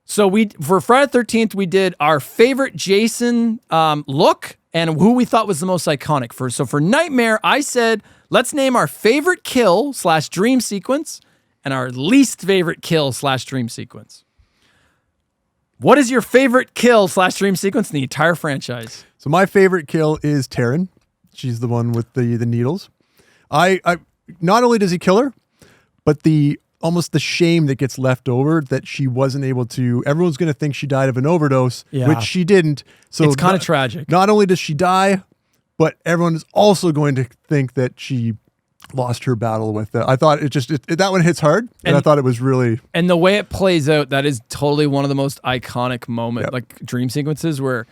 So for Friday the 13th, we did our favorite Jason look and who we thought was the most iconic. So for Nightmare, I said, let's name our favorite kill / dream sequence and our least favorite kill / dream sequence. What is your favorite kill / dream sequence in the entire franchise? So my favorite kill is Taryn. She's the one with the needles. I not only does he kill her, but almost the shame that gets left over that she wasn't able to. Everyone's going to think she died of an overdose, which she didn't. So it's kind of tragic. Not only does she die, but everyone is also going to think that she lost her battle with it. I thought that one hits hard, and I thought it was really. And the way it plays out, that is totally one of the most iconic moments, like dream sequences where,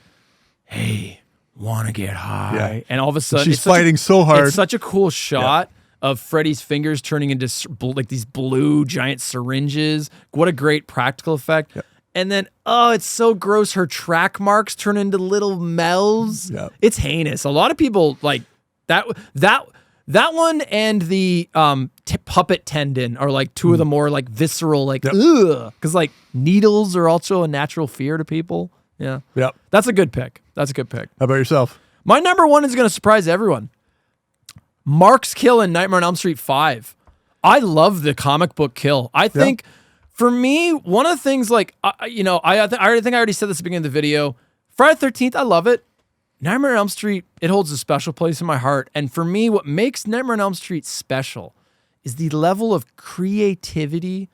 hey, want to get high, and all of a sudden she's fighting so hard. It's such a cool shot. Of Freddy's fingers turning into like these blue giant syringes. What a great practical effect. Yep. And then, it's so gross. Her track marks turn into little mells. Yep. It's heinous. A lot of people like that one and the puppet tendon are like two of the more like visceral, like, ugh. Because like needles are also a natural fear to people. Yeah. Yep. That's a good pick. How about yourself? My number one is going to surprise everyone. Mark's kill in Nightmare on Elm Street 5. I love the comic book kill. I think, for me, one of the things, like, I think I already said this at the beginning of the video. Friday the 13th, I love it. Nightmare on Elm Street, it holds a special place in my heart. And for me, what makes Nightmare on Elm Street special is the level of creativity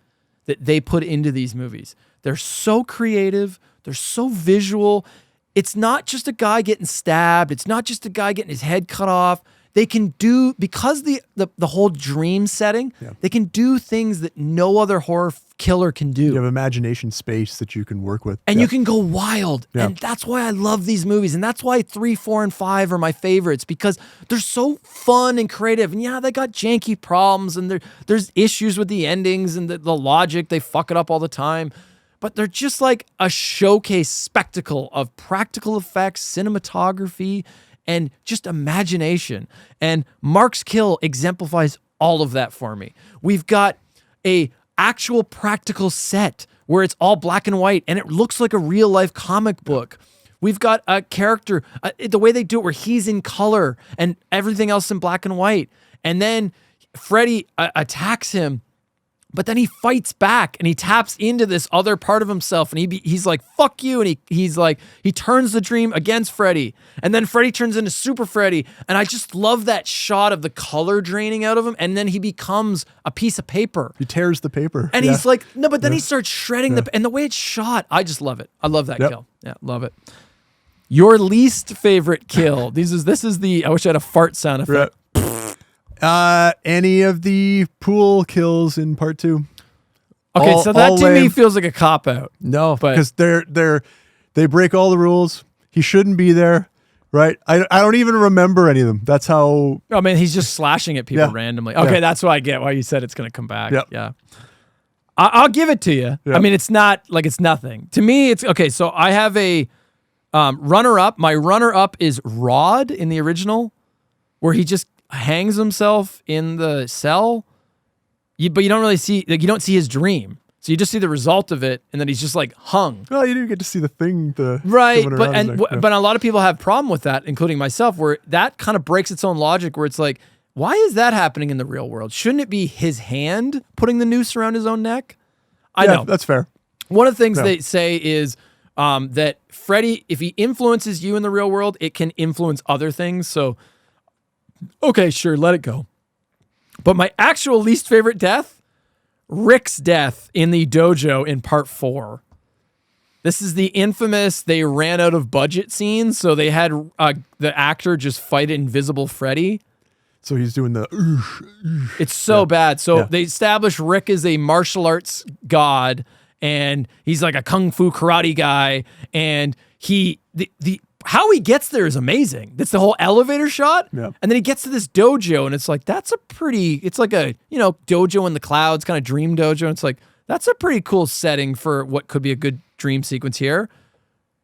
that they put into these movies. They're so creative. They're so visual. It's not just a guy getting stabbed. It's not just a guy getting his head cut off. They can do, because the whole dream setting, they can do things that no other horror killer can do. You have imagination space that you can work with. And you can go wild. And that's why I love these movies. And that's why 3, 4, and 5 are my favorites, because they're so fun and creative. And they got janky problems, and there's issues with the endings and the logic. They fuck it up all the time. But they're just like a showcase spectacle of practical effects, cinematography, and just imagination. And Mark's kill exemplifies all of that for me. We've got a actual practical set where it's all black and white and it looks like a real life comic book. We've got a character, the way they do it, where he's in color and everything else in black and white. And then Freddy attacks him, but then he fights back and he taps into this other part of himself, and he's like, fuck you. And he turns the dream against Freddy. And then Freddy turns into Super Freddy. And I just love that shot of the color draining out of him. And then he becomes a piece of paper. He tears the paper. And he's like, no, but then he starts shredding and the way it's shot, I just love it. I love that kill. Yeah, love it. Your least favorite kill. This is the, I wish I had a fart sound effect. Any of the pool kills in part 2. Okay, so that to me feels like a cop-out. No, because they break all the rules. He shouldn't be there, right? I don't even remember any of them. That's how... I mean, he's just slashing at people randomly. Okay, that's why I get why you said it's going to come back. Yep. Yeah. I'll give it to you. Yep. I mean, it's not like it's nothing. To me, it's... Okay, so I have a runner-up. My runner-up is Rod in the original, where he just hangs himself in the cell, but you don't really see, like, you don't see his dream, so you just see the result of it, and then he's just like hung. Well, you didn't get to see the thing, right? But a lot of people have problem with that, including myself, where that kind of breaks its own logic. Where it's like, why is that happening in the real world? Shouldn't it be his hand putting the noose around his own neck? I know that's fair. One of the things they say is that Freddy, if he influences you in the real world, it can influence other things. So. Okay, sure, let it go. But my actual least favorite death, Rick's death in the dojo in part 4. This is the infamous, they ran out of budget scene, so they had the actor just fight Invisible Freddy. So he's doing the... It's so bad. So they established Rick as a martial arts god, and he's like a kung fu karate guy, and how he gets there is amazing. That's the whole elevator shot. Yeah. And then he gets to this dojo, and it's like, it's like a, dojo in the clouds, kind of dream dojo. And it's like, that's a pretty cool setting for what could be a good dream sequence here.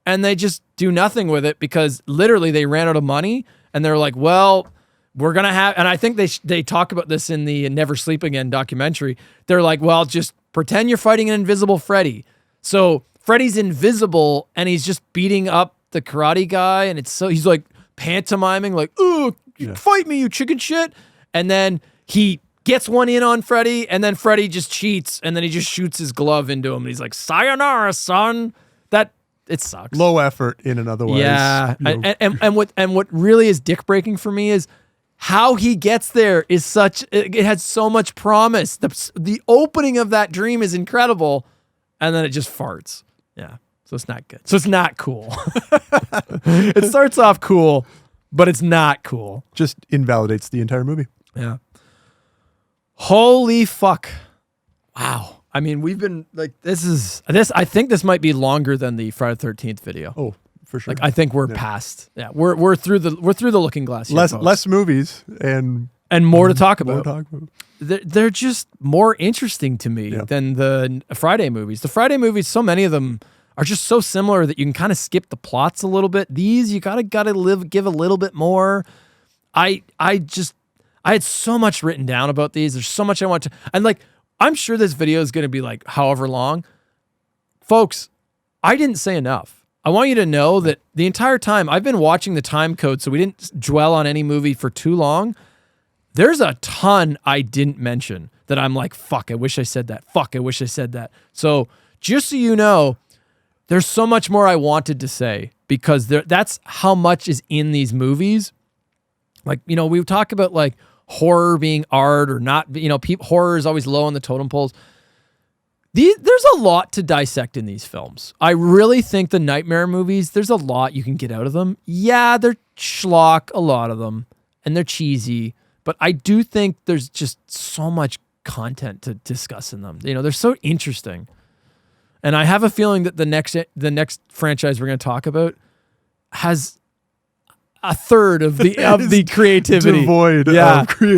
And they just do nothing with it because literally they ran out of money, and they're like, well, we're going to have, and I think they talk about this in the Never Sleep Again documentary. They're like, well, just pretend you're fighting an invisible Freddy. So Freddy's invisible and he's just beating up the karate guy, and he's like pantomiming like, "Ooh, fight me, you chicken shit," and then he gets one in on Freddy, and then Freddy just cheats, and then he just shoots his glove into him, and he's like, "Sayonara, son." It sucks. Low effort in another way. Yeah, and what really is dick breaking for me is how he gets there is it has so much promise. The opening of that dream is incredible, and then it just farts. Yeah, so it's not good. So it's not cool. It starts off cool, but it's not cool. Just invalidates the entire movie. Yeah. Holy fuck. Wow. I mean, we've been like, I think this might be longer than the Friday the 13th video. Oh, for sure. Like, I think we're past. Yeah. We're through the looking glass. Here, less movies and more to talk about. More to talk about. They're just more interesting to me than the Friday movies. The Friday movies, so many of them are just so similar that you can kind of skip the plots a little bit. These, you gotta give a little bit more. I had so much written down about these. There's so much I want to, and like, I'm sure this video is going to be like however long. Folks, I didn't say enough. I want you to know that the entire time I've been watching the time code, so we didn't dwell on any movie for too long. There's a ton I didn't mention that I'm like, fuck, I wish I said that. Fuck, I wish I said that. So just so you know, there's so much more I wanted to say because that's how much is in these movies. Like, you know, we talk about like horror being art or not, you know, horror is always low on the totem poles. There's a lot to dissect in these films. I really think the Nightmare movies, there's a lot you can get out of them. Yeah, they're schlock, a lot of them, and they're cheesy, but I do think there's just so much content to discuss in them. You know, they're so interesting. And I have a feeling that the next franchise we're going to talk about has a third of the creativity. Devoid of creativity.